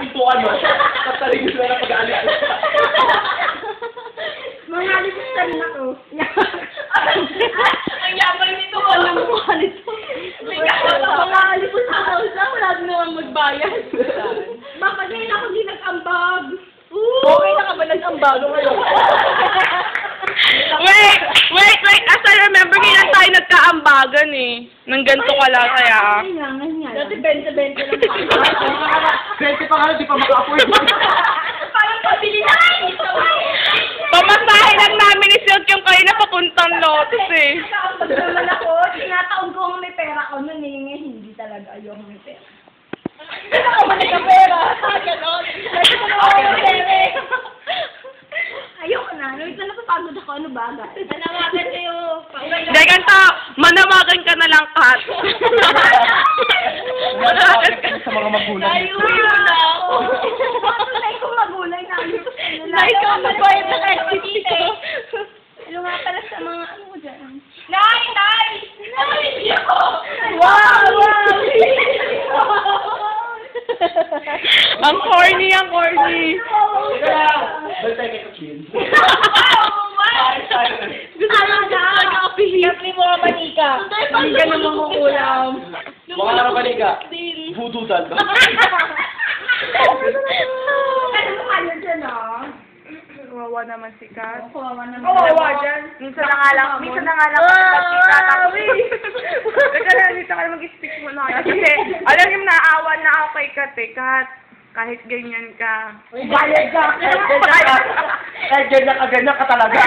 pintuan mo. Kataligos na na pag-aalis. Mga alis na rin ako. Ang yabang nito. Alam mo mga alis ko. Mga alis ko sa kausa, wala din naman magbayad. Bakit ngayon ako di nag-ambag? Okay na ka ba nag-ambag ngayon? Wait! As I remember, kailan tayo nagkaambagan eh. Nang ganito ka lang, kaya. Dati 20-20 lang Pwede pa nga, di pa maka-afford. Parang pabili na! Pamasahe lang namin ni Silk yung kayo na papuntang Lotus eh. Pag naman ako, tinataon ko kung may pera ko nun eh. Hindi talaga ayoko may pera. Hindi ka ba nagka-pera? Ganon. Ayoko na. Wait na napapagod ako. Ano ba? Nanawagan kayo. Hindi, ganito. Manawagan ka na lang, Kat. Manawagan ka sa mga magulang. Naiuwi na ako. Tunay kong magulay na. Nay, ikaw na ba yung nakakita? Ano nga pala sa mga ano mo dyan? Nay! Nay! Wow! Ang corny, ang corny. Balik tayo kay Kachin. Gusto mo nag-a-appeal. Kapli mo ang manika. Hindi ka naman kukulam. Mga karabali ka. Voodoo doll ba? Ano mo kayo dyan ah? Wawa naman si Kat. Kawawa naman. Kawawa dyan. Minsan na nga lang kita tapos teka lang, dito ka mag-speak mo na kayo. Kasi, alam niyo, naawa na ako kay Kat eh. Kat, kahit ganyan ka. Bayad ka. Eh, ganyan ka talaga.